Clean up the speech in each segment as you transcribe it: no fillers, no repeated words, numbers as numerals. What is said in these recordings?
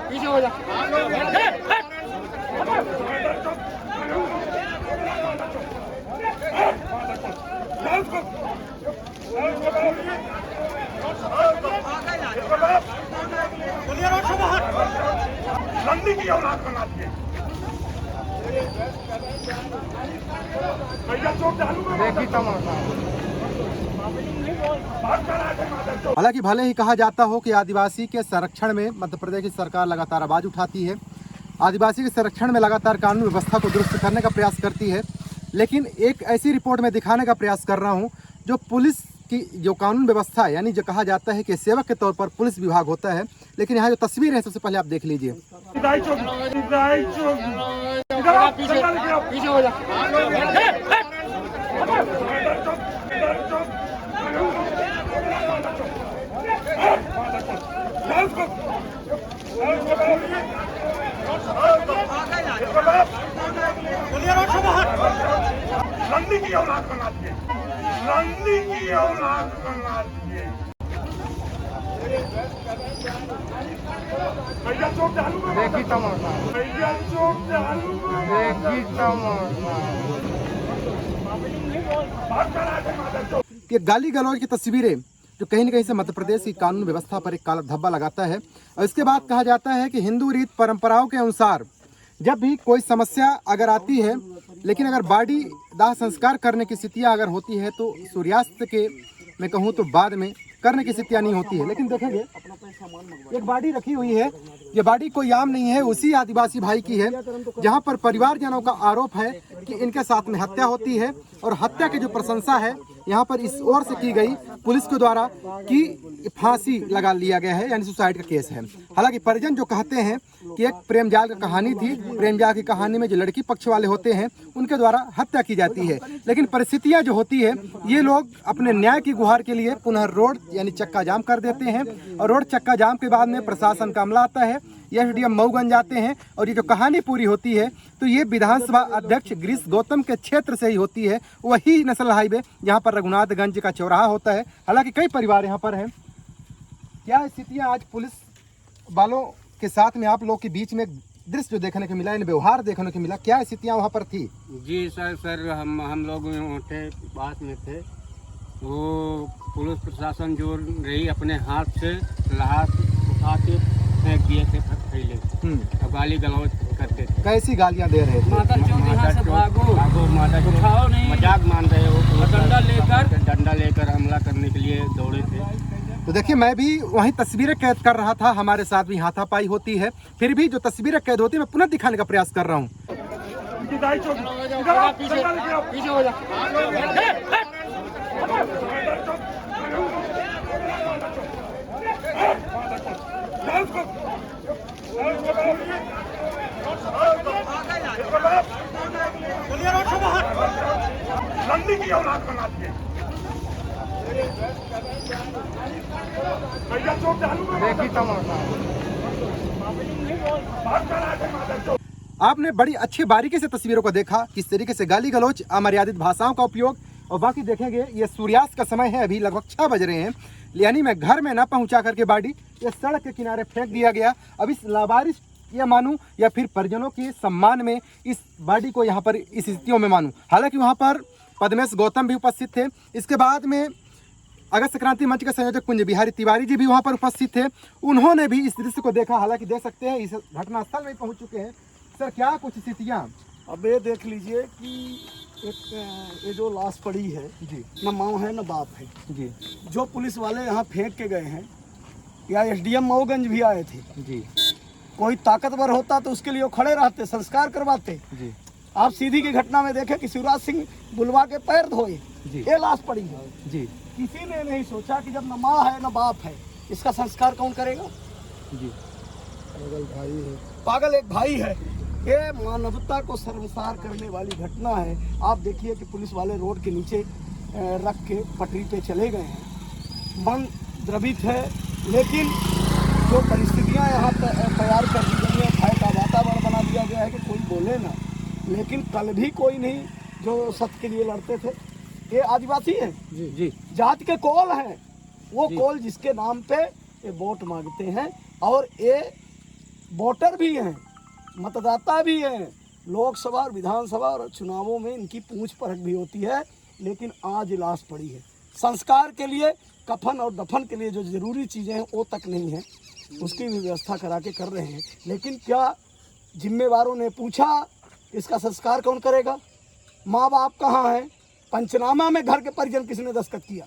पीछे हो जा। नंदी की औलाद बना दिए भैया चौक हालांकि भले ही कहा जाता हो कि आदिवासी के संरक्षण में मध्य प्रदेश की सरकार लगातार आवाज उठाती है, आदिवासी के संरक्षण में लगातार कानून व्यवस्था को दुरुस्त करने का प्रयास करती है, लेकिन एक ऐसी रिपोर्ट में दिखाने का प्रयास कर रहा हूं जो पुलिस की जो कानून व्यवस्था है, यानी जो कहा जाता है कि सेवक के तौर पर पुलिस विभाग होता है, लेकिन यहाँ जो तस्वीर है सबसे पहले आप देख लीजिए। पीछे हो जा। नंदी की औलाद बना दिए, नंदी की औलाद बना दिए भैया चौक चालू देखी तमाशा, भैया चौक चालू देखी तमाशा। कि गाली गलौज की तस्वीरें जो कहीं न कहीं से मध्य प्रदेश की कानून व्यवस्था पर एक काला धब्बा लगाता है। और इसके बाद कहा जाता है कि हिंदू रीत परंपराओं के अनुसार जब भी कोई समस्या अगर आती है, लेकिन अगर बॉडी दाह संस्कार करने की स्थितियाँ अगर होती है तो सूर्यास्त के मैं कहूँ तो बाद में करने की स्थितियाँ नहीं होती है। लेकिन देखेंगे एक बॉडी रखी हुई है, ये बॉडी कोई आम नहीं है, उसी आदिवासी भाई की है, जहाँ पर परिवारजनों का आरोप है कि इनके साथ में हत्या होती है। और हत्या की जो प्रशंसा है यहाँ पर इस ओर से की गई पुलिस के द्वारा कि फांसी लगा लिया गया है, यानी सुसाइड का केस है। हालांकि परिजन जो कहते हैं कि एक प्रेम जाल की कहानी थी, प्रेम जाल की कहानी में जो लड़की पक्ष वाले होते हैं उनके द्वारा हत्या की जाती है। लेकिन परिस्थितियां जो होती है, ये लोग अपने न्याय की गुहार के लिए पुनः रोड यानी चक्का जाम कर देते हैं। और रोड चक्का जाम के बाद में प्रशासन का अमला आता है, एसडीएम मऊगंज जाते हैं। और ये जो कहानी पूरी होती है तो ये विधानसभा अध्यक्ष गिरीश गौतम के क्षेत्र से ही होती है, वही नेशनल हाईवे जहाँ पर रघुनाथगंज का चौराहा होता है। हालांकि कई परिवार यहाँ पर हैं। क्या स्थितियाँ आज पुलिस वालों के साथ में आप लोग के बीच में दृश्य जो देखने को मिला, इन व्यवहार देखने को मिला, क्या स्थितियाँ वहाँ पर थी? जी सर हम लोग थे, पास में थे। वो पुलिस प्रशासन जो रही अपने हाथ से लहास उठा के फेंक दिए थे थैले, और गाली गलौज करते थे। कैसी गालियाँ दे रहे थे? मजाक मान रहे हो, डंडा लेकर हमला करने के लिए दौड़े थे। तो देखिए, मैं भी वहीं तस्वीरें कैद कर रहा था, हमारे साथ भी हाथापाई होती है, फिर भी जो तस्वीरें कैद होती है मैं पुनः दिखाने का प्रयास कर रहा हूँ। पीछे हो जा। नंदी की औलाद बना दिए भैया चौक चालू देखी तमाशा। आपने बड़ी अच्छी बारीकी से तस्वीरों को देखा, किस तरीके से गाली गलौज, अमर्यादित भाषाओं का उपयोग। और बाकी देखेंगे ये सूर्यास्त का समय है, अभी लगभग 6 बज रहे हैं, यानी मैं घर में ना पहुंचा करके बॉडी ये सड़क के किनारे फेंक दिया गया। अब इस लावारिस ये मानूं या फिर परिजनों के सम्मान में इस बॉडी को यहाँ पर इस स्थितियों में मानूं। हालांकि वहाँ पर पद्मेश गौतम भी उपस्थित थे। इसके बाद में अगस्त क्रांति मंच के संयोजक कुंज बिहारी तिवारी जी भी वहाँ पर उपस्थित थे, उन्होंने भी इस दृश्य को देखा। हालांकि देख सकते हैं इस घटनास्थल में पहुँच चुके हैं। सर, क्या कुछ स्थितियाँ? अब ये देख लीजिए कि एक ये जो लाश पड़ी है जी, न माँ है न बाप है जी, जो पुलिस वाले यहाँ फेंक के गए हैं, या एसडीएम मऊगंज भी आए थे। जी, कोई ताकतवर होता तो उसके लिए वो खड़े रहते, संस्कार करवाते। जी, आप सीधी की घटना में देखें कि शिवराज सिंह बुलवा के पैर धोए, जी, ये लाश पड़ी है। जी, किसी ने नहीं सोचा कि जब न माँ है न बाप है, इसका संस्कार कौन करेगा? जी। पागल एक भाई है। ये मानवता को सर्वसार करने वाली घटना है। आप देखिए कि पुलिस वाले रोड के नीचे रख के पटरी पे चले गए हैं। मन द्रवित है, लेकिन जो परिस्थितियां यहाँ तैयार कर दी गई हैं, भय का वातावरण बना दिया गया है कि कोई बोले ना। लेकिन कल भी कोई नहीं जो सत्य के लिए लड़ते थे। ये आदिवासी है, जी, जी, जात के कोल हैं। वो कोल जिसके नाम पे ये वोट मांगते हैं और ये वोटर भी हैं, मतदाता भी हैं। लोकसभा और विधानसभा और चुनावों में इनकी पूछ परख भी होती है, लेकिन आज लाश पड़ी है। संस्कार के लिए, कफन और दफन के लिए जो ज़रूरी चीज़ें हैं वो तक नहीं है, उसकी भी व्यवस्था करा के कर रहे हैं। लेकिन क्या जिम्मेवारों ने पूछा इसका संस्कार कौन करेगा? माँ बाप कहाँ हैं? पंचनामा में घर के परिजन किसने दस्तखत किया?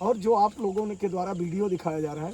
और जो आप लोगों ने के द्वारा वीडियो दिखाया जा रहा है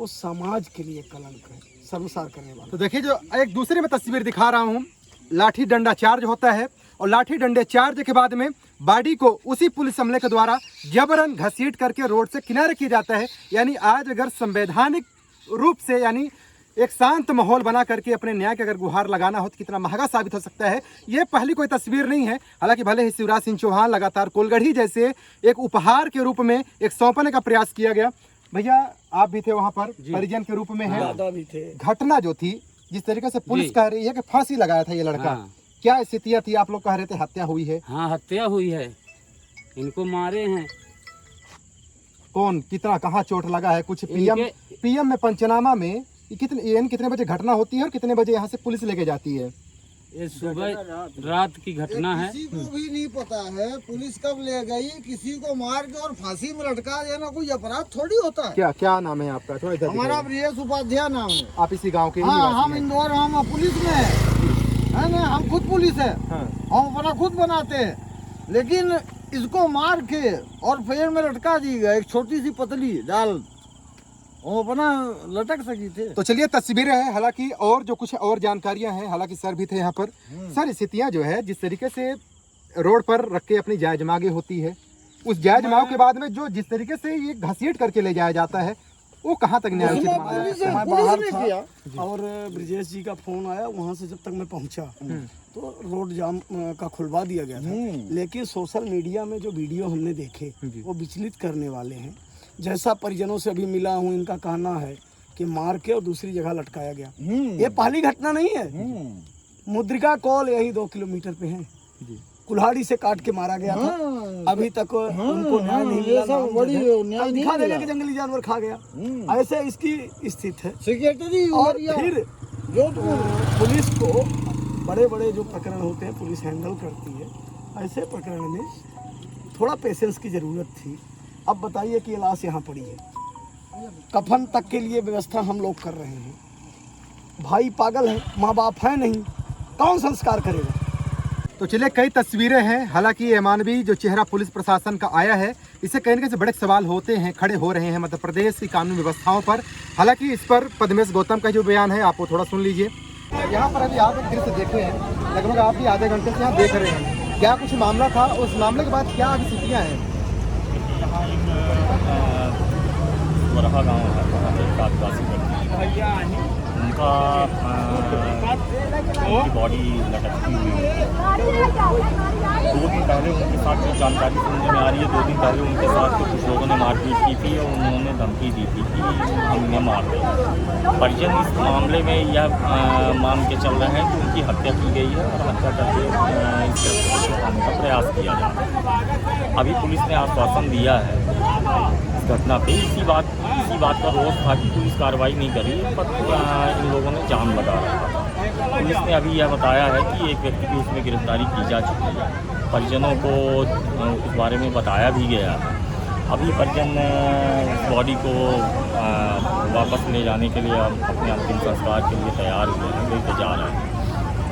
वो समाज के लिए कलंक है, शर्मसार करने वाला। तो देखिए जो एक दूसरे में तस्वीर दिखा रहा हूँ, लाठी डंडा चार्ज होता है और लाठी डंडे चार्ज के बाद में बॉडी को उसी पुलिस अमले के द्वारा जबरन घसीट करके रोड से किनारे किया जाता है। यानी आज अगर संवैधानिक रूप से यानी एक शांत माहौल बना करके अपने न्याय के अगर गुहार लगाना हो तो कितना महंगा साबित हो सकता है। ये पहली कोई तस्वीर नहीं है। हालांकि भले ही शिवराज सिंह चौहान लगातार कोलगढ़ी जैसे एक उपहार के रूप में एक सौंपने का प्रयास किया गया। भैया आप भी थे वहाँ पर, परिजन के रूप में है। दादा भी थे। घटना जो थी, जिस तरीके से पुलिस कह रही है कि फांसी लगाया था ये लड़का, हाँ। क्या स्थितियाँ थी? आप लोग कह रहे थे हत्या हुई है। हाँ, हत्या हुई है, इनको मारे हैं। कौन, कितना, कहाँ चोट लगा है? कुछ पीएम में पंचनामा में कितने बजे घटना होती है और कितने बजे यहाँ से पुलिस लेके जाती है? ये सुबह रात की घटना है। किसी को भी नहीं पता है पुलिस कब ले गई। किसी को मार के और फांसी में लटका देना कोई अपराध थोड़ी होता है। क्या नाम है आपका? थोड़ा इधर हमारा दिखाइए। ब्रिजेश उपाध्याय नाम है। आप इसी गांव के ही हाँ, निवासी हम हैं? इंदौर, हम पुलिस में है ना, हम खुद पुलिस है। हाँ। हम अपना खुद बनाते हैं, लेकिन इसको मार के और पेड़ में लटका दी गई एक छोटी सी पतली डाल, वो अपना लटक सकी थे। तो चलिए तस्वीरें हैं, हालांकि और जो कुछ और जानकारियां हैं, हालांकि सर भी थे यहाँ पर। सर स्थितियां जो है जिस तरीके से रोड पर रख के अपनी जायज मांगे होती है, उस जायज मांग के बाद में जो जिस तरीके से ये घसीट करके ले जाया जाता है वो कहाँ तक न्यायोचित माना जाता है? मैं बाहर था और ब्रिजेश जी का फोन आया, वहाँ से जब तक मैं पहुँचा तो रोड जाम का खुलवा दिया गया था। लेकिन सोशल मीडिया में जो वीडियो हमने देखे वो विचलित करने वाले हैं। जैसा परिजनों से अभी मिला हूँ, इनका कहना है कि मार के और दूसरी जगह लटकाया गया। ये पहली घटना नहीं है। मुद्रिका कॉल यही 2 किलोमीटर पे है, कुल्हाड़ी से काट के मारा गया था। अभी तक उनको न्याय नहीं मिला। अब दिखा देगा कि जंगली जानवर खा गया। ऐसे इसकी स्थिति है। सेक्रेटरी और फिर पुलिस को बड़े बड़े जो प्रकरण होते हैं पुलिस हैंडल करती है। ऐसे प्रकरण में थोड़ा पेशेंस की ज़रूरत थी। अब बताइए कि ये लाश यहाँ पड़ी है, कफन तक के लिए व्यवस्था हम लोग कर रहे हैं। भाई पागल है, माँ बाप है नहीं, कौन संस्कार करेगा? तो चलिए कई तस्वीरें हैं। हालांकि ये मानवीय जो चेहरा पुलिस प्रशासन का आया है, इससे कहीं न कहीं बड़े सवाल होते हैं, खड़े हो रहे हैं मध्य प्रदेश की कानून व्यवस्थाओं पर। हालांकि इस पर पद्मेश गौतम का जो बयान है आप वो थोड़ा सुन लीजिए। यहाँ पर अभी आप एक दृश्य देखे हैं, लगभग आप भी आधे घंटे से यहाँ देख रहे हैं। क्या कुछ मामला था, उस मामले के बाद क्या अभी स्थितियाँ हैं? वरहा गाँव है, वहाँ पे एक आदिवासी व्यक्ति, उनका बॉडी लटकती हुई है। 2 दिन पहले उनके साथ जो जानकारी सुनने में आ रही है, 2 दिन पहले उनके साथ तो कुछ लोगों ने मारपीट की थी और उन्होंने धमकी दी थी कि हम इन्हें मार देंगे। परिजन इस मामले में यह मान के चल रहे हैं कि उनकी हत्या की गई है और हत्या करके इस छुपाने का प्रयास किया जा रहा है। अभी पुलिस ने आश्वासन दिया है इस घटना पे। इसी बात का रोष था कि पुलिस कार्रवाई नहीं करी, पर इन लोगों ने जाम लगा रखा था। पुलिस ने अभी यह बताया है कि एक व्यक्ति की उसमें गिरफ्तारी की जा चुकी है। परिजनों को इस बारे में बताया भी गया है। अभी परिजन बॉडी को वापस ले जाने के लिए अपने अंतिम संस्कार के लिए तैयार हुए हैं, लेके जा रहे हैं।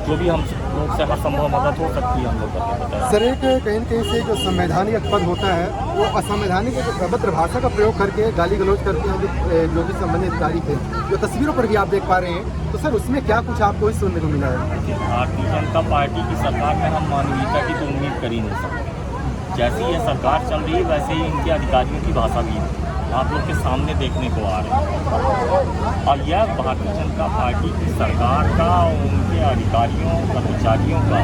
जो भी हम लोग से हर संभव मदद हो सकती है हम लोग करते बताया। सर एक कहीं न कहीं से जो संवैधानिक पद होता है वो असंवैधानिक अभद्र भाषा का प्रयोग करके गाली गलौज करते हैं जो भी संबंधित अधिकारी थे, जो तस्वीरों पर भी आप देख पा रहे हैं। तो सर उसमें क्या कुछ आपको ही सुनने को मिला है? भारतीय जनता पार्टी की सरकार में हम मानवीयता की तो उम्मीद कर ही नहीं सकते। जैसी ये सरकार चल रही है वैसे ही इनके अधिकारियों की भाषा भी आप लोग के सामने देखने को आ रही है। और यह भारतीय जनता पार्टी की सरकार का, उनके अधिकारियों कर्मचारियों का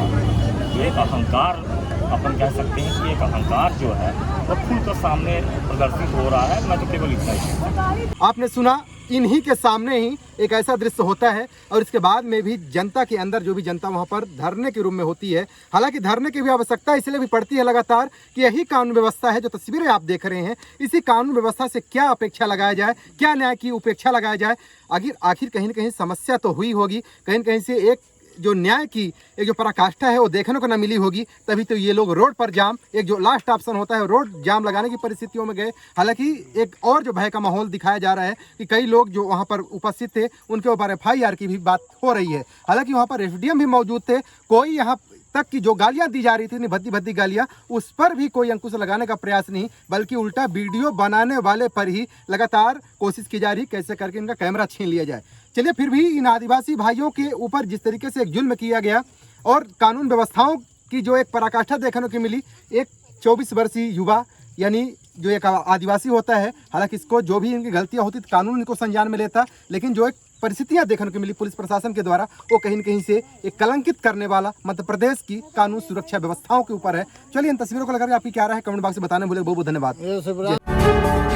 एक अहंकार, अपन कह सकते हैं कि एक अहंकार जो है वो खुलकर सामने प्रदर्शित हो रहा है। मैं तो केवल इतना ही। आपने सुना इन्हीं के सामने ही एक ऐसा दृश्य होता है और इसके बाद में भी जनता के अंदर जो भी जनता वहाँ पर धरने के रूप में होती है, हालांकि धरने की भी आवश्यकता इसलिए भी पड़ती है लगातार कि यही कानून व्यवस्था है। जो तस्वीरें आप देख रहे हैं, इसी कानून व्यवस्था से क्या अपेक्षा लगाया जाए, क्या न्याय की उपेक्षा लगाया जाए। आखिर कहीं न कहीं समस्या तो हुई होगी, कहीं न कहीं से एक जो न्याय की एक जो पराकाष्ठा है वो देखने को न मिली होगी, तभी तो ये लोग रोड पर जाम, एक जो लास्ट ऑप्शन होता है रोड जाम लगाने की परिस्थितियों में गए। हालांकि एक और जो भय का माहौल दिखाया जा रहा है कि कई लोग जो वहां पर उपस्थित थे उनके ऊपर FIR की भी बात हो रही है। हालांकि वहां पर SDM भी मौजूद थे, कोई यहाँ तक की जो गालियां दी जा रही थी, भद्दी भद्दी गालियां, उस पर भी कोई अंकुश लगाने का प्रयास नहीं, बल्कि उल्टा वीडियो बनाने वाले पर ही लगातार कोशिश की जा रही कैसे करके इनका कैमरा छीन लिया जाए। चलिए, फिर भी इन आदिवासी भाइयों के ऊपर जिस तरीके से एक जुल्म किया गया और कानून व्यवस्थाओं की जो एक पराकाष्ठा देखने को मिली, एक 24 वर्षीय युवा यानी जो एक आदिवासी होता है, हालांकि इसको जो भी इनकी गलतियां होती थी कानून इनको संज्ञान में लेता, लेकिन जो एक परिस्थितियां देखने को मिली पुलिस प्रशासन के द्वारा, वो कहीं न कहीं से एक कलंकित करने वाला मध्य प्रदेश की कानून सुरक्षा व्यवस्थाओं के ऊपर है। चलिए, इन तस्वीरों को लेकर आपकी क्या राय है कमेंट बॉक्स में बताने बोले बहुत बहुत धन्यवाद।